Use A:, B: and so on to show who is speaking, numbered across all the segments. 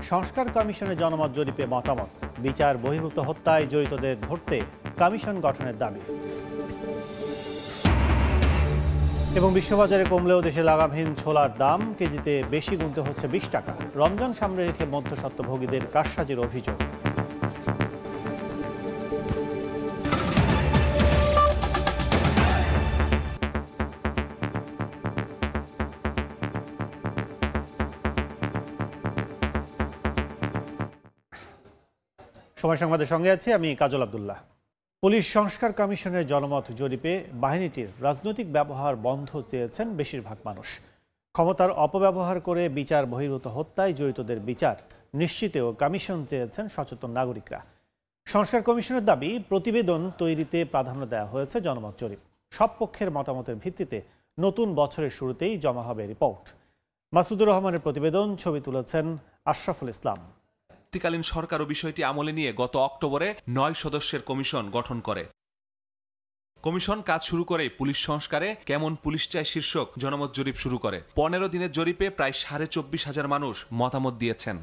A: সংস্কার কমিশনের জনমত জরিপে মতামত, বিচার বহির্ভূত হত্যায় জড়িতদের ধরতে কমিশন গঠনের দাবি। এবং বিশ্ববাজারে কমলেও দেশে লাগামহীন ছোলার দাম কেজিতে বেশি গুনতে হচ্ছে 20 টাকা। রমজান সামনে রেখে মধ্যস্বত্বভোগীদের কারসাজির অভিযোগ। সময় সংবাদের সঙ্গে আছি আমি কাজল আব্দুল্লাহ। পুলিশ সংস্কার কমিশনের জনমত জরিপে বাহিনীটির রাজনৈতিক ব্যবহার বন্ধ চেয়েছেন বেশিরভাগ মানুষ। ক্ষমতার অপব্যবহার করে বিচার বহির্ভূত হত্যায় জড়িতদের বিচার নিশ্চিতেও কমিশন চেয়েছেন সচেতন নাগরিকরা। সংস্কার কমিশনের দাবি, প্রতিবেদন তৈরিতে প্রাধান্য দেওয়া হয়েছে জনমত জরিপ। সব পক্ষের মতামতের ভিত্তিতে নতুন বছরের শুরুতেই জমা হবে রিপোর্ট। মাসুদুর রহমানের প্রতিবেদন, ছবি তুলেছেন আশরাফুল ইসলাম।
B: তৎকালীন সরকারও বিষয়টি আমলে নিয়ে গত অক্টোবরে 9 সদস্যের কমিশন গঠন করে। কমিশন কাজ শুরু করে পুলিশ সংস্কারে কেমন পুলিশ চাই শীর্ষক জনমত জরিপ শুরু করে। 15 দিনের জরিপে প্রায় 24,500 মানুষ মতামত দিয়েছেন।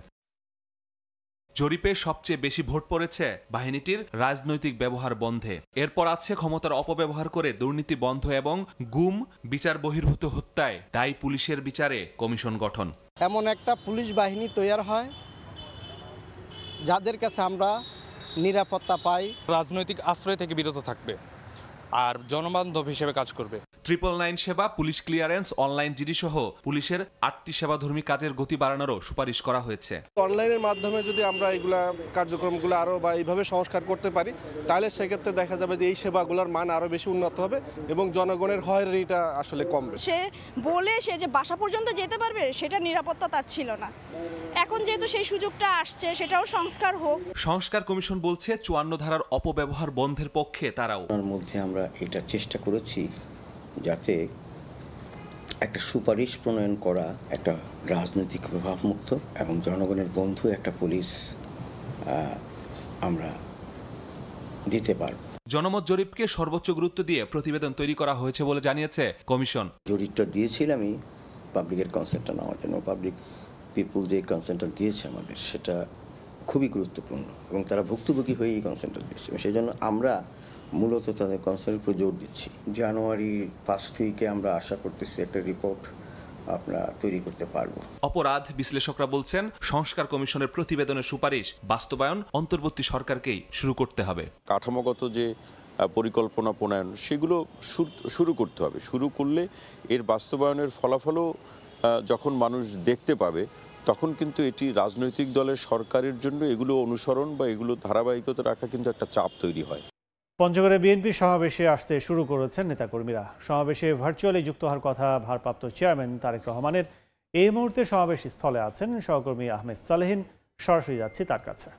B: জরিপে সবচেয়ে বেশি ভোট পড়েছে বাহিনীটির রাজনৈতিক ব্যবহার বন্ধে। এরপর আছে ক্ষমতার অপব্যবহার করে দুর্নীতি বন্ধ এবং গুম, বিচার বহির্ভূত হত্যায় দায়ী পুলিশের বিচারে কমিশন গঠন।
C: এমন একটা পুলিশ বাহিনী তৈরি হয় যাদের কাছে আমরা নিরাপত্তা পাই,
D: রাজনৈতিক আশ্রয় থেকে বিরত থাকবে আর জনবান্ধব হিসেবে কাজ করবে। 999 সেবা, পুলিশ ক্লিয়ারেন্স, অনলাইন জিডি সহ পুলিশের 8টি সেবাধর্মী কাজের গতি বাড়ানোরও সুপারিশ করা হয়েছে।
E: অনলাইনের মাধ্যমে যদি আমরা এগুলা কার্যক্রমগুলো আরও বা এইভাবে সংস্কার করতে পারি, তাহলে সেক্ষেত্রে দেখা যাবে যে এই সেবাগুলোর মান আরও বেশি উন্নত হবে এবং জনগণের হয়রানিটা আসলে কমবে।
F: সে যে বাসা পর্যন্ত যেতে পারবে সেটা নিরাপত্তা তার ছিল না। এখন যেহেতু সেই সুযোগটা আসছে, সেটাও সংস্কার হোক।
B: সংস্কার কমিশন বলছে 54 ধারার অপব্যবহার বন্ধের পক্ষে তারাও।
G: তার মধ্যে আমরা এটা চেষ্টা করেছি যাতে একটা সুপারিশ প্রণয়ন করা একটা রাজনৈতিক প্রভাবমুক্ত এবং জনগণের বন্ধু একটা পুলিশ আমরা দিতে পারব।
B: জনমত জরিপকে সর্বোচ্চ গুরুত্ব দিয়ে প্রতিবেদন তৈরি করা হয়েছে বলে জানিয়েছে কমিশন।
G: জরিপটা দিয়েছিলাম আমি পাবলিকের কনসেন্টটা নেওয়ার জন্য। পাবলিক পিপুল যে কনসেন্টটা দিয়েছে আমাদের, সেটা খুবই গুরুত্বপূর্ণ এবং তারা ভুক্তভোগী হয়ে এই কনসেন্টটা দিচ্ছে। সেই জন্য আমরা মূলত তাদের কনসেন্টের উপর জোর দিচ্ছি। জানুয়ারির ফার্স্ট উইকে আমরা আশা করতেছি একটা রিপোর্ট আমরা তৈরি করতে পারবো।
B: অপরাধ বিশ্লেষকরা বলছেন, সংস্কার কমিশনের প্রতিবেদনের সুপারিশ বাস্তবায়ন অন্তর্বর্তী সরকারকেই শুরু করতে হবে।
H: কাঠামোগত যে পরিকল্পনা প্রণয়ন সেগুলো শুরু করতে হবে। শুরু করলে এর বাস্তবায়নের ফলাফলও যখন মানুষ দেখতে পাবে, তখন কিন্তু এটি রাজনৈতিক দলের সরকারের জন্য এগুলো অনুসরণ বা এগুলো ধারাবাহিকতা রাখা কিন্তু একটা চাপ তৈরি হয়।
A: পঞ্চগড়ে বিএনপির সমাবেশে আসতে শুরু করেছেন নেতাকর্মীরা। সমাবেশে ভার্চুয়ালি যুক্ত হওয়ার কথা ভারপ্রাপ্ত চেয়ারম্যান তারেক রহমানের। এই মুহূর্তে সমাবেশ স্থলে আছেন সহকর্মী আহমেদ সালেহীন। সরাসরি যাচ্ছি তার কাছে।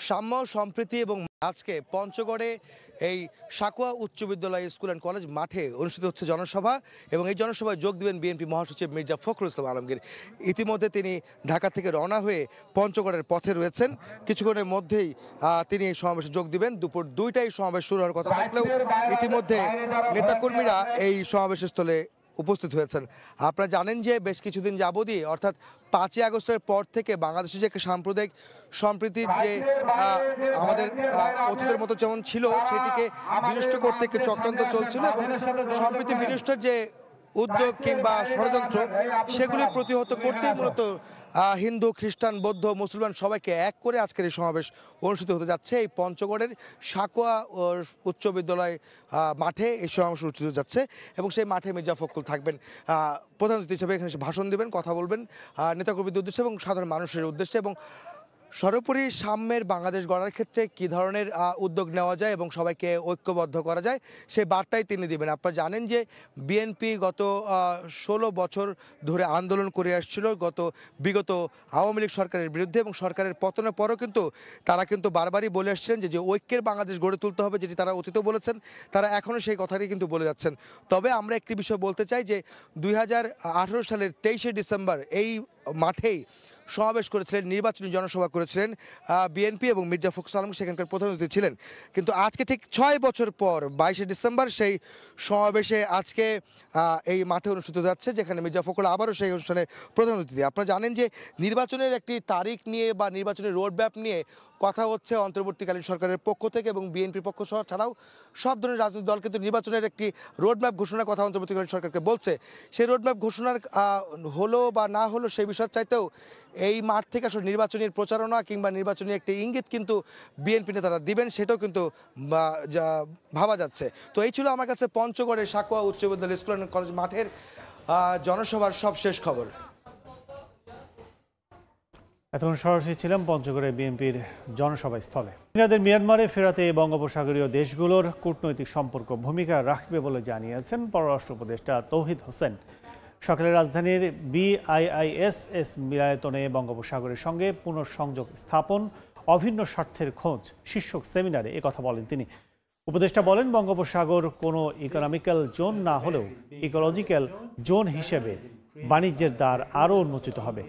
I: সাম্য, সম্প্রীতি এবং আজকে পঞ্চগড়ে এই সাকুয়া উচ্চ বিদ্যালয় স্কুল অ্যান্ড কলেজ মাঠে অনুষ্ঠিত হচ্ছে জনসভা এবং এই জনসভায় যোগ দেবেন বিএনপি মহাসচিব মির্জা ফখরুল ইসলাম আলমগীর। ইতিমধ্যে তিনি ঢাকা থেকে রওনা হয়ে পঞ্চগড়ের পথে রয়েছেন। কিছুক্ষণের মধ্যেই তিনি এই সমাবেশে যোগ দিবেন। দুপুর 2টায় সমাবেশ শুরু হওয়ার কথা থাকলেও ইতিমধ্যে নেতাকর্মীরা এই সমাবেশস্থলে উপস্থিত হয়েছেন। আপনারা জানেন যে বেশ কিছুদিন যাবতই, অর্থাৎ 5ই আগস্টের পর থেকে বাংলাদেশে যে সাম্প্রদায়িক সম্প্রীতির যে আমাদের অতীতের মতো যেমন ছিল, সেটিকে বিনষ্ট করতে একটি চক্রান্ত চলছিল এবং সম্প্রীতি বিনষ্টের যে উদ্যোগ কিংবা ষড়যন্ত্র, সেগুলি প্রতিহত করতেই মূলত হিন্দু, খ্রিস্টান, বৌদ্ধ, মুসলমান সবাইকে এক করে আজকের এই সমাবেশ অনুষ্ঠিত হতে যাচ্ছে। এই পঞ্চগড়ের সাকুয়া উচ্চ বিদ্যালয় মাঠে এই সমাবেশ অনুষ্ঠিত যাচ্ছে এবং সেই মাঠে মির্জা ফখরুল থাকবেন প্রধান অতিথি হিসেবে। এখানে ভাষণ দেবেন, কথা বলবেন নেতাকর্মীদের উদ্দেশ্যে এবং সাধারণ মানুষের উদ্দেশ্যে, এবং সর্বোপরি সাম্যের বাংলাদেশ গড়ার ক্ষেত্রে কী ধরনের উদ্যোগ নেওয়া যায় এবং সবাইকে ঐক্যবদ্ধ করা যায়, সেই বার্তাই তিনি দিবেন। আপনারা জানেন যে বিএনপি গত 16 বছর ধরে আন্দোলন করে আসছিল বিগত আওয়ামী লীগ সরকারের বিরুদ্ধে, এবং সরকারের পতনের পরও কিন্তু তারা বারবারই বলে আসছিলেন যে ঐক্যের বাংলাদেশ গড়ে তুলতে হবে, যেটি তারা অতীতেও বলেছেন, তারা এখনও সেই কথাটি কিন্তু বলে যাচ্ছেন। তবে আমরা একটি বিষয় বলতে চাই যে 2018 সালের 23শে ডিসেম্বর এই মাঠেই সমাবেশ করেছিলেন, নির্বাচনী জনসভা করেছিলেন বিএনপি এবং মির্জা ফখরুল আলম সেখানকার প্রধান অতিথি ছিলেন। কিন্তু আজকে ঠিক 6 বছর পর 22শে ডিসেম্বর সেই সমাবেশে আজকে এই মাঠে অনুষ্ঠিত যাচ্ছে, যেখানে মির্জা ফখরুল আবারও সেই অনুষ্ঠানে প্রধান অতিথি। আপনারা জানেন যে নির্বাচনের একটি তারিখ নিয়ে বা নির্বাচনের রোডম্যাপ নিয়ে কথা হচ্ছে অন্তর্বর্তীকালীন সরকারের পক্ষ থেকে এবং বিএনপির পক্ষ সহ ছাড়াও সব ধরনের রাজনৈতিক দল কিন্তু নির্বাচনের একটি রোডম্যাপ ঘোষণার কথা অন্তর্বর্তীকালীন সরকারকে বলছে। সেই রোডম্যাপ ঘোষণার হলো বা না হলো সেই বিষয় চাইতেও এই মাঠ থেকে আসলে নির্বাচনের প্রচারণা কিংবা নির্বাচনী একটি ইঙ্গিত কিন্তু বিএনপি নেতারা দিবেন, সেটাও কিন্তু ভাবা যাচ্ছে। তো এই ছিল আমার কাছে পঞ্চগড়ের সাকুয়া উচ্চ বিদ্যালয় স্কুল অ্যান্ড কলেজ মাঠের জনসভার সব শেষ খবর।
A: এতক্ষণ সরাসরি ছিলাম পঞ্চগড়ে বিএনপির জনসভা স্থলে। রোহিঙ্গাদের মিয়ানমারে ফেরাতে বঙ্গোপসাগরীয় দেশগুলোর কূটনৈতিক সম্পর্ক ভূমিকা রাখবে বলে জানিয়েছেন পররাষ্ট্র উপদেষ্টা তৌহিদ হোসেন। সকালে রাজধানীর BIISS মিলায়তনে বঙ্গোপসাগরের সঙ্গে পুনঃসংযোগ স্থাপন অভিন্ন স্বার্থের খোঁজ শীর্ষক সেমিনারে একথা বলেন তিনি। উপদেষ্টা বলেন, বঙ্গোপসাগর কোনো ইকোনমিক্যাল জোন না হলেও ইকোলজিক্যাল জোন হিসেবে বাণিজ্যের দ্বার আরও উন্মোচিত হবে।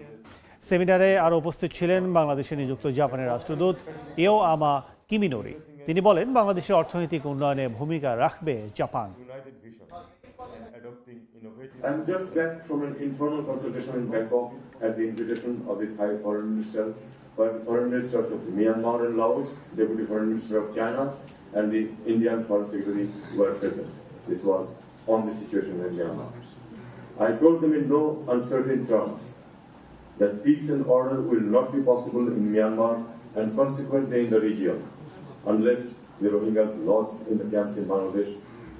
A: সেমিনারে আরও উপস্থিত ছিলেন বাংলাদেশে নিযুক্ত জাপানের রাষ্ট্রদূত এও আমা কিমিনোরি। তিনি বলেন, বাংলাদেশের অর্থনৈতিক উন্নয়নে ভূমিকা রাখবে Japan.
J: I'm just back from an informal consultation in Bangkok at the invitation of the Thai Foreign Minister, where the Foreign Ministers of Myanmar and Laos, Deputy Foreign Minister of China, and the Indian Foreign Secretary were present. This was on the situation in Myanmar. I told them in no uncertain terms that peace and order will not be possible in Myanmar and consequently in the region unless the Rohingyas lost in the camps in Bangladesh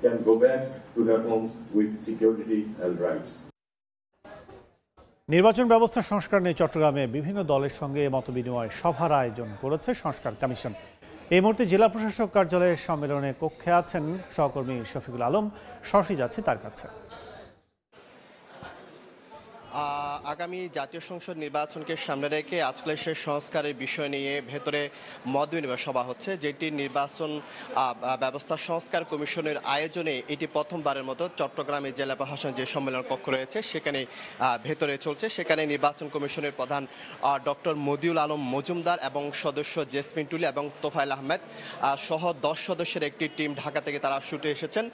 J: can go back to their homes with security and rights.
A: নির্বাচন ব্যবস্থা সংস্কার নিয়ে চট্টগ্রামে বিভিন্ন দলের সঙ্গে মতবিনিময় সভার আয়োজন করেছে সংস্কার কমিশন। এই মুহূর্তে জেলা প্রশাসক কার্যালয়ের সম্মেলনে কক্ষে আছেন সহকর্মী শফিকুল আলম। সরাসরি যাচ্ছে তার কাছে।
C: আগামী জাতীয় সংসদ নির্বাচনকে সামনে রেখে আজকে সে সংস্কারের বিষয় নিয়ে ভেতরে মত বিনিময় সভা হচ্ছে, যেটি নির্বাচন ব্যবস্থা সংস্কার কমিশনের আয়োজনে এটি প্রথমবারের মতো চট্টগ্রামে জেলা প্রশাসন যে সম্মেলন কক্ষ রয়েছে সেখানে ভেতরে চলছে। সেখানে নির্বাচন কমিশনের প্রধান ডক্টর মদিউল আলম মজুমদার এবং সদস্য জেসমিন টুলি এবং তোফায়েল আহমেদ সহ 10 সদস্যের একটি টিম ঢাকা থেকে তারা ছুটে এসেছেন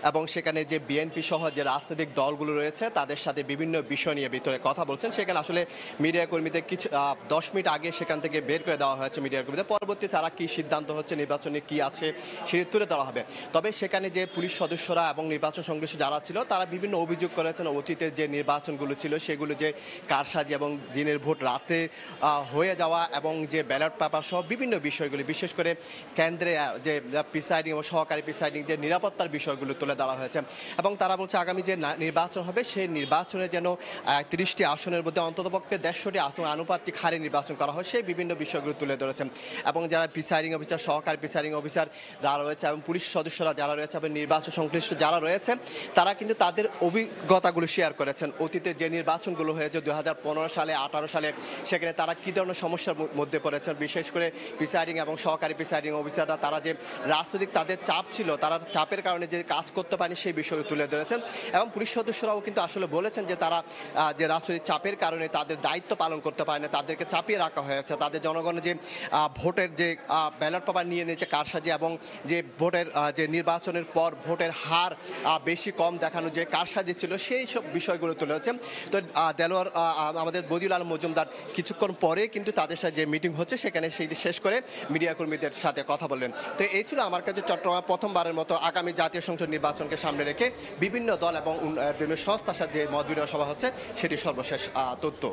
C: এবং সেখানে যে বিএনপি সহ যে রাজনৈতিক দলগুলো রয়েছে তাদের সাথে বিভিন্ন বিষয় নিয়ে ভিতরে কথা বলছেন। সেখানে আসলে মিডিয়া কর্মীদের কিছু 10 মিনিট আগে সেখান থেকে বের করে দেওয়া হয়েছে মিডিয়া কর্মীদের। পরবর্তী তারা কি সিদ্ধান্ত হচ্ছে নির্বাচনে কি আছে সেটি তুলে দেওয়া হবে। তবে সেখানে যে পুলিশ সদস্যরা এবং নির্বাচন সংশ্লিষ্ট যারা ছিল তারা বিভিন্ন অভিযোগ করেছেন অতীতের যে নির্বাচনগুলো ছিল সেগুলো যে কারসাজি এবং দিনের ভোট রাতে হয়ে যাওয়া এবং যে ব্যালট পেপার সহ বিভিন্ন বিষয়গুলি, বিশেষ করে কেন্দ্রে যে প্রিসাইডিং এবং সহকারী প্রিসাইডিংদের নিরাপত্তার বিষয়গুলো তুলে দেওয়া হয়েছে। এবং তারা বলছে আগামী যে নির্বাচন হবে সেই নির্বাচনে যেন 30টি আসনের মধ্যে অন্ততপক্ষে 150টি আনুপাতিক হারে নির্বাচন করা হয়, সেই বিভিন্ন বিষয়গুলো তুলে ধরেছেন। এবং যারা প্রিসাইডিং অফিসার, সহকারী প্রিসাইডিং অফিসার যারা রয়েছে এবং পুলিশ সদস্যরা যারা রয়েছে এবং নির্বাচন সংশ্লিষ্ট যারা রয়েছে তারা কিন্তু তাদের অভিজ্ঞতাগুলো শেয়ার করেছেন। অতীতে যে নির্বাচনগুলো হয়েছে 2015 সালে 18 সালে সেখানে তারা কী ধরনের সমস্যার মধ্যে পড়েছেন, বিশেষ করে প্রিসাইডিং এবং সহকারী প্রিসাইডিং অফিসাররা তারা যে রাজনৈতিক তাদের চাপ ছিল, তারা চাপের কারণে যে কাজ করতে পারেনি সেই বিষয়গুলো তুলে ধরেছেন। এবং পুলিশ সদস্যরাও কিন্তু আসলে বলেছেন যে তারা যে রাজনৈতিক চাপের কারণে তাদের দায়িত্ব পালন করতে পারে না, তাদেরকে চাপিয়ে রাখা হয়েছে। তাদের জনগণের যে ভোটের যে ব্যালট পেপার নিয়ে নিয়েছে কারসাজি এবং যে ভোটের যে নির্বাচনের পর ভোটের হার বেশি কম দেখানো যে কারসাজি ছিল সেই সব বিষয়গুলো তুলে হচ্ছে। তো দেলোয়ার আমাদের বদিউল আলম মজুমদার কিছুক্ষণ পরে কিন্তু তাদের সাথে যে মিটিং হচ্ছে সেখানে সেইটি শেষ করে মিডিয়া কর্মীদের সাথে কথা বললেন। তো এই ছিল আমার কাছে চট্টগ্রাম প্রথমবারের মতো আগামী জাতীয় সংসদ নির্বাচনকে সামনে রেখে বিভিন্ন দল এবং বিভিন্ন সংস্থার সাথে যে মত বিনিময় সভা হচ্ছে সেটি সর্বশেষ তথ্য।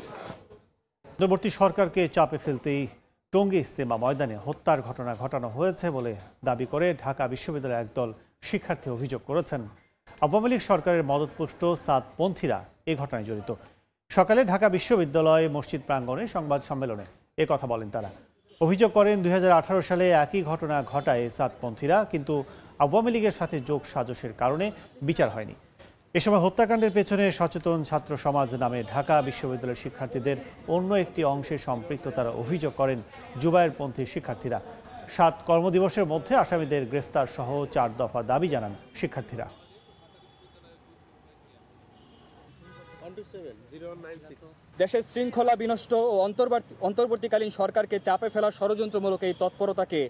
A: পরবর্তী সরকারকে চাপে ফেলতেই টঙ্গী ইজতেমা ময়দানে হত্যার ঘটনা ঘটানো হয়েছে বলে দাবি করে ঢাকা বিশ্ববিদ্যালয়ের একদল শিক্ষার্থী অভিযোগ করেছেন আওয়ামী লীগ সরকারের মদতপুষ্ট সাদপন্থীরা এই ঘটনায় জড়িত। সকালে ঢাকা বিশ্ববিদ্যালয় মসজিদ প্রাঙ্গণে সংবাদ সম্মেলনে কথা বলেন তারা। অভিযোগ করেন 2018 সালে একই ঘটনা ঘটায় সাদপন্থীরা, কিন্তু আওয়ামী লীগের সাথে যোগ সাজসের কারণে বিচার হয়নি। এ সময় হত্যাকাণ্ডের পেছনে সচেতন ছাত্র সমাজ নামে ঢাকা বিশ্ববিদ্যালয়ের শিক্ষার্থীদের অন্য একটি অংশে সম্পৃক্ততার অভিযোগ করেন জুবায়েরপন্থী শিক্ষার্থীরা। 7 কর্মদিবসের মধ্যে আসামিদের গ্রেফতার সহ 4 দফা দাবি জানান শিক্ষার্থীরা।
K: দেশের শৃঙ্খলা বিনষ্ট ও অন্তর্বর্তীকালীন সরকারকে চাপে ফেলার ষড়যন্ত্রমূলক এই তৎপরতাকে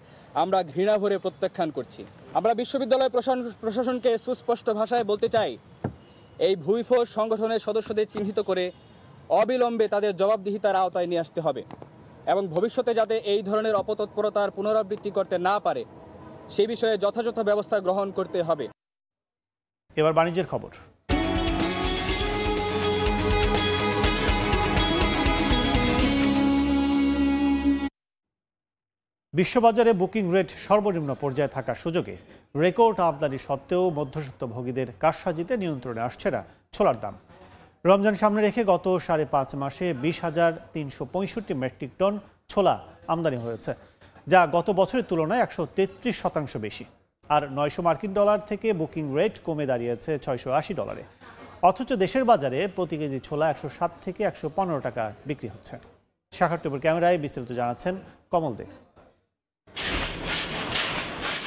K: আমরা ঘৃণা ভরে প্রত্যাখ্যান করছি। আমরা বিশ্ববিদ্যালয় প্রশাসনকে সুস্পষ্ট ভাষায় বলতে চাই, এই ভুইফোর সংগঠনের সদস্যদের চিহ্নিত করে অবিলম্বে তাদের জবাবদিহিতার আওতায় নিয়ে আসতে হবে এবং ভবিষ্যতে যাতে এই ধরনের অপতৎপরতার পুনরাবৃত্তি করতে না পারে সে বিষয়ে যথাযথ ব্যবস্থা গ্রহণ করতে হবে।
A: এবার বাণিজ্যের খবর। বিশ্ববাজারে বুকিং রেট সর্বনিম্ন পর্যায়ে থাকার সুযোগে রেকর্ড আমদানি সত্ত্বেও মধ্যস্বত্বভোগীদের কারসাজিতে নিয়ন্ত্রণে আসছে না ছোলার দাম। রমজান সামনে রেখে গত 5.5 মাসে 20,365 মেট্রিক টন ছোলা আমদানি হয়েছে, যা গত বছরের তুলনায় 133% বেশি। আর $900 থেকে বুকিং রেট কমে দাঁড়িয়েছে $680। অথচ দেশের বাজারে প্রতি কেজি ছোলা 107 থেকে 115 টাকা বিক্রি হচ্ছে। শাখার টিভির ক্যামেরায় বিস্তারিত জানাচ্ছেন কমল দে।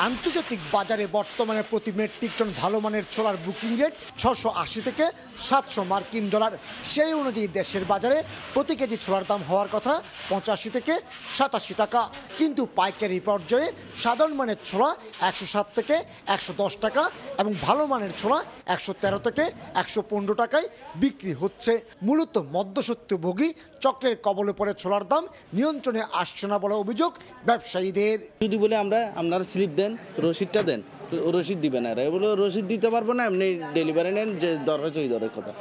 L: আন্তর্জাতিক বাজারে বর্তমানে প্রতি মেট্রিক টন ভালো মানের ছোলার বুকিং রেট 680 থেকে 700 মার্কিন ডলার। সেই অনুযায়ী দেশের বাজারে প্রতি কেজি ছোলার দাম হওয়ার কথা 85 থেকে 87 টাকা, কিন্তু পাইকারি পর্যায়ে সাধারণ মানের ছোলা 107 থেকে 110 টাকা এবং ভালো মানের ছোলা 113 থেকে 115 টাকায় বিক্রি হচ্ছে। মূলত মধ্যস্বত্বভোগী চক্রের কবলে পড়ে ছোলার দাম নিয়ন্ত্রণে আসছে না বলে অভিযোগ ব্যবসায়ীদের।
M: যদি বলে আপনারা স্লিপ দেন, রসিদটা দেন, রসিদ দিবে না, এরা বলে রসিদ দিতে পারবো না, এমনি ডেলিভারি নেন, যে দরকার ওই দরের কথা।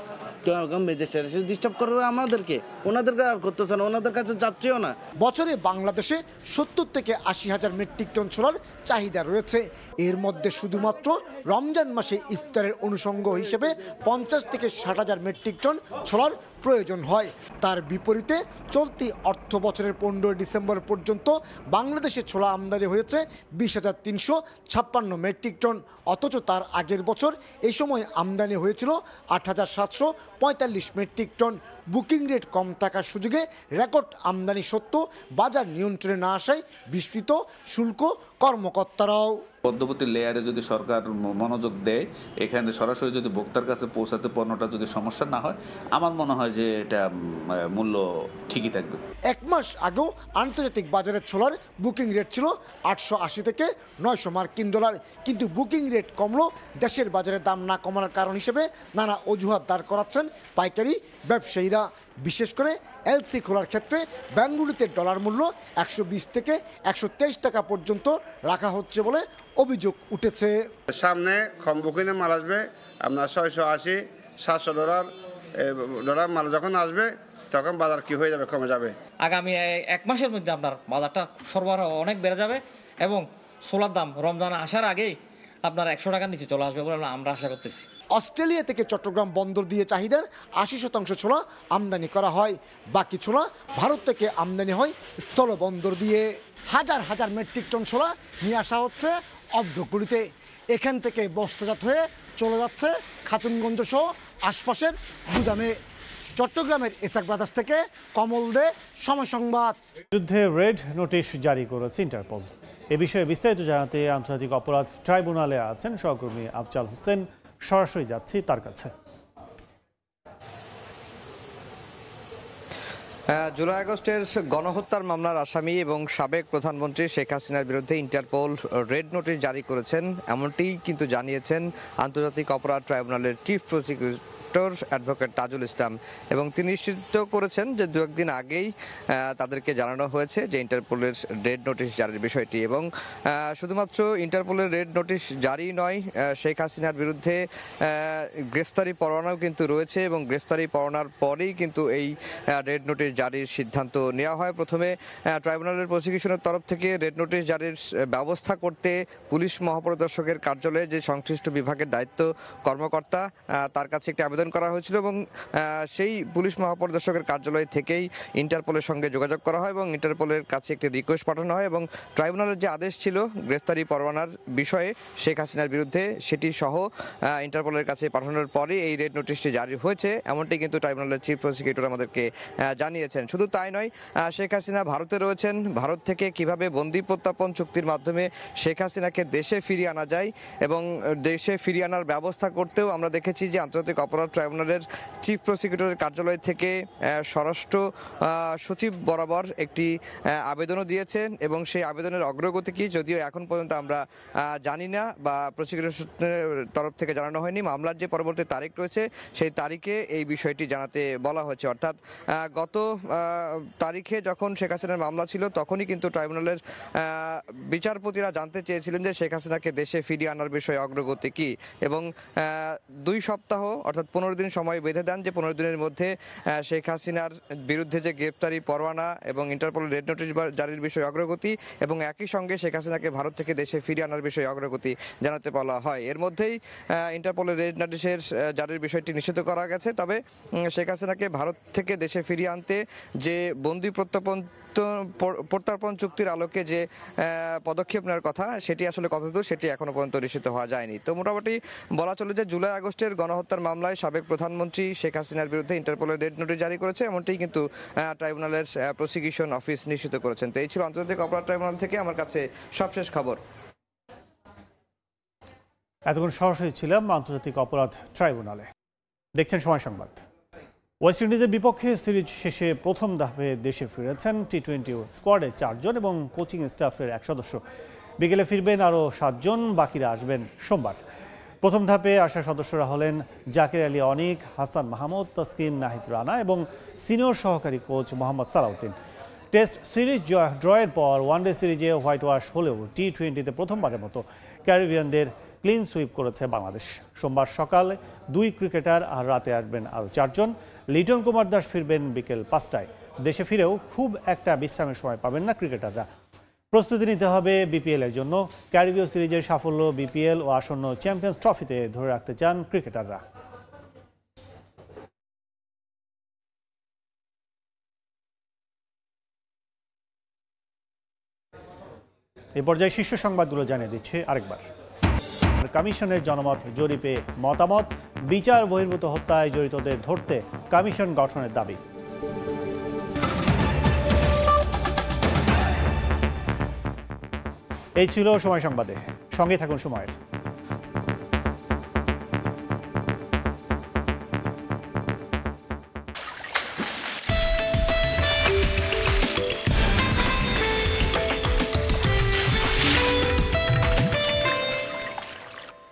M: তো এরকম ম্যাজিস্ট্রেট এসে ডিস্টার্ব করবে আমাদেরকে, ওনাদেরকে আর করতেছে না, ওনাদের কাছে যাচ্ছেও না।
L: বছরে বাংলাদেশে 70 থেকে 80 হাজার মেট্রিক টন ছোলার চাহিদা রয়েছে। এর মধ্যে শুধুমাত্র রমজান মাসে ইফতারের অনুষঙ্গ হিসেবে 50 থেকে 60 হাজার মেট্রিক টন ছোলার প্রয়োজন হয়। তার বিপরীতে চলতি অর্থ বছরের 15 ডিসেম্বর পর্যন্ত বাংলাদেশে ছোলা আমদানি হয়েছে 20,356 মেট্রিক টন। অথচ তার আগের বছর এই সময় আমদানি হয়েছিল 8,745 মেট্রিক টন। বুকিং রেট কম থাকার সুযোগে রেকর্ড আমদানি সত্ত্বেও বাজার নিয়ন্ত্রণে না আসায় বিস্মিত শুল্ক কর্মকর্তারাও।
N: মধ্যবর্তী লেয়ারে যদি সরকার মনোযোগ দেয়, এখানে সরাসরি যদি ভোক্তার কাছে পৌঁছাতে পণ্যটা যদি সমস্যা না হয়, আমার মনে হয় যে এটা মূল্য ঠিকই থাকবে।
L: 1 মাস আগেও আন্তর্জাতিক বাজারে ছোলার বুকিং রেট ছিল 880 থেকে 900 মার্কিন ডলার, কিন্তু বুকিং রেট কমলো দেশের বাজারে দাম না কমানোর কারণ হিসেবে নানা অজুহাত দাঁড় করাচ্ছেন পাইকারি ব্যবসায়ীরা। বিশেষ করে এলসি খোলার ক্ষেত্রে বেঙ্গুলুতে ডলার মূল্য 120 থেকে 123 টাকা পর্যন্ত রাখা হচ্ছে বলে অভিযোগ উঠেছে।
O: সামনে কম বুকিংয়ে মাল আসবে, আপনার 680 700 ডলার মাল যখন আসবে তখন বাজার কি হয়ে যাবে, কমে যাবে।
P: আগামী 1 মাসের মধ্যে আপনার বাজারটা সরবরাহ অনেক বেড়ে যাবে এবং ছোলার দাম রমজান আসার আগেই আপনার 100 টাকার নিচে চলে আসবে বলে আমরা আশা করতেছি।
L: অস্ট্রেলিয়া থেকে চট্টগ্রাম বন্দর দিয়ে চাহিদার 80% ছোলা আমদানি করা হয়। বাকি ছোলা ভারত থেকে আমদানি হয় স্থল বন্দর দিয়ে। হাজার হাজার মেট্রিক টন ছোলা নিয়ে আসা হচ্ছে অভ্রকুড়িতে। এখান থেকে বস্তাজাত হয়ে চলে যাচ্ছে খাতুনগঞ্জ সহ আশপাশের গুদামে। চট্টগ্রামের এসআক ব্রাদার্স থেকে কমল দে, সময় সংবাদ।
A: বিরুদ্ধে রেড নোটিশ জারি করেছে ইন্টারপোল। এ বিষয়ে বিস্তারিত জানাতে আন্তর্জাতিক অপরাধ ট্রাইব্যুনালে আছেন সহকর্মী আফজাল হোসেন। সরাসরি যাচ্ছি তার কাছে।
Q: জুলাই আগস্টের গণহত্যার মামলার আসামি এবং সাবেক প্রধানমন্ত্রী শেখ হাসিনার বিরুদ্ধে ইন্টারপোল রেড নোটিশ জারি করেছেন, এমনটি কিন্তু জানিয়েছেন আন্তর্জাতিক অপরাধ ট্রাইব্যুনালের chief prosecutor advocate Tajul Islam. এবং তিনি নিশ্চিত করেছেন যে 2 একদিন আগেই তাদেরকে জানানো হয়েছে যে ইন্টারপোলের রেড নোটিশ জারির বিষয়টি। এবং শুধুমাত্র ইন্টারপোলের রেড নোটিশ জারি নয়, শেখ হাসিনার বিরুদ্ধে গ্রেফতারি পরোয়ানাও কিন্তু রয়েছে এবং গ্রেফতারি পরোয়ানার পরেই কিন্তু এই রেড নোটিশ জারির সিদ্ধান্ত নেওয়া হয়। প্রথমে ট্রাইব্যুনালের প্রসিকিউশনের তরফ থেকে রেড নোটিশ জারির ব্যবস্থা করতে পুলিশ মহাপরিদর্শকের কার্যালয়ে যে সংশ্লিষ্ট বিভাগের দায়িত্ব কর্মকর্তা তার কাছে একটি আবেদন করা হয়েছিল এবং সেই পুলিশ মহাপরিদর্শকের কার্যালয় থেকেই ইন্টারপোলের সঙ্গে যোগাযোগ করা হয় এবং ইন্টারপোলের কাছে একটি রিকোয়েস্ট পাঠানো হয় এবং ট্রাইব্যুনালের যে আদেশ ছিল গ্রেফতারি পরোয়ানার বিষয়ে শেখ হাসিনার বিরুদ্ধে, সেটি সহ ইন্টারপোলের কাছে পাঠানোর পরে এই রেড নোটিশটি জারি হয়েছে, এমনটি কিন্তু ট্রাইব্যুনালের চিফ প্রসিকিউটর আমাদেরকে জানিয়েছেন। শুধু তাই নয়, শেখ হাসিনা ভারতে রয়েছেন, ভারত থেকে কিভাবে বন্দি প্রত্যার্পণ চুক্তির মাধ্যমে শেখ হাসিনাকে দেশে ফিরিয়ে আনা যায় এবং দেশে ফিরিয়ে আনার ব্যবস্থা করতেও আমরা দেখেছি যে আন্তর্জাতিক অপরাধ ট্রাইব্যুনালের চিফ প্রসিকিউটরের কার্যালয় থেকে স্বরাষ্ট্র সচিব বরাবর একটি আবেদনও দিয়েছেন এবং সেই আবেদনের অগ্রগতি কি যদিও এখন পর্যন্ত আমরা জানি না বা প্রসিকিউটরের তরফ থেকে জানানো হয়নি। মামলার যে পরবর্তী তারিখ রয়েছে সেই তারিখে এই বিষয়টি জানাতে বলা হয়েছে। অর্থাৎ গত তারিখে যখন শেখ হাসিনার মামলা ছিল তখনই কিন্তু ট্রাইব্যুনালের বিচারপতিরা জানতে চেয়েছিলেন যে শেখ হাসিনাকে দেশে ফিরিয়ে আনার বিষয়ে অগ্রগতি কি এবং 2 সপ্তাহ অর্থাৎ 15 দিন সময় বেঁধে দেন যে 15 দিনের মধ্যে শেখ হাসিনার বিরুদ্ধে যে গ্রেপ্তারি পরোয়ানা এবং ইন্টারপোল রেড নোটিশ জারির বিষয়ে অগ্রগতি এবং একই সঙ্গে শেখ হাসিনাকে ভারত থেকে দেশে ফিরিয়ে আনার বিষয়ে অগ্রগতি জানাতে বলা হয়। এর মধ্যেই ইন্টারপোলের রেড নোটিশের জারির বিষয়টি নিষিদ্ধ করা গেছে। তবে শেখ হাসিনাকে ভারত থেকে দেশে ফিরিয়ে আনতে যে বন্দি প্রত্যর্পণ চুক্তির আলোকে যে পদক্ষেপ নেওয়ার কথা সেটি আসলে কতদূর সেটি এখনো পর্যন্ত নিশ্চিত হওয়া যায়নি। তো মোটামুটি বলা চলে যে জুলাই আগস্টের গণহত্যার মামলায় সাবেক প্রধানমন্ত্রী শেখ হাসিনার বিরুদ্ধে ইন্টারপোলের রেড নোটিশ জারি করেছে এমনটি কিন্তু ট্রাইব্যুনালের প্রসিকিউশন অফিস নিশ্চিত করেছেন। তো এই ছিল আন্তর্জাতিক অপরাধ ট্রাইব্যুনাল থেকে আমার কাছে সবশেষ খবর।
A: এতক্ষণ সরাসরি ছিলাম আন্তর্জাতিক অপরাধ ট্রাইব্যুনালে। দেখছেন সময় সংবাদ। ওয়েস্ট ইন্ডিজের বিপক্ষে সিরিজ শেষে প্রথম ধাপে দেশে ফিরেছেন টি-20 স্কোয়াডের 4 জন এবং কোচিং স্টাফের 1 সদস্য। বিকেলে ফিরবেন আরও 7 জন, বাকিরা আসবেন সোমবার। প্রথম ধাপে আসা সদস্যরা হলেন জাকির আলী অনিক, হাসান মাহমুদ, তাসকিন নাহিদ রানা এবং সিনিয়র সহকারী coach Mohammad Salauddin. Test series ড্রয়ের পর ওয়ানডে সিরিজে হোয়াইট ওয়াশ হলেও টি-20তে প্রথমবারের মতো ক্যারিবিয়ানদের ক্লিন সুইপ করেছে বাংলাদেশ। সোমবার সকালে 2 ক্রিকেটার আর রাতে আসবেন আরও 4 জন। লিটন কুমার দাস ফিরবেন বিকেল 5টায়। দেশে ফিরেও খুব একটা বিশ্রামের সময় পাবেন না ক্রিকেটাররা। প্রস্তুতি নিতে হবে বিপিএল এর জন্য। ক্যারিবীয় সিরিজের সাফল্য বিপিএল ও আসন্ন চ্যাম্পিয়ন্স ট্রফিতে ধরে রাখতে চান ক্রিকেটাররা। এ পর্যায়ে শীর্ষ সংবাদগুলো জানিয়ে দিচ্ছে আরেকবার। কমিশনের জনমত জরিপে মতামত, বিচার বহির্ভূত হত্যায় জড়িতদের ধরতে কমিশন গঠনের দাবি। এই ছিল সময় সংবাদে, সঙ্গে থাকুন সময়ের।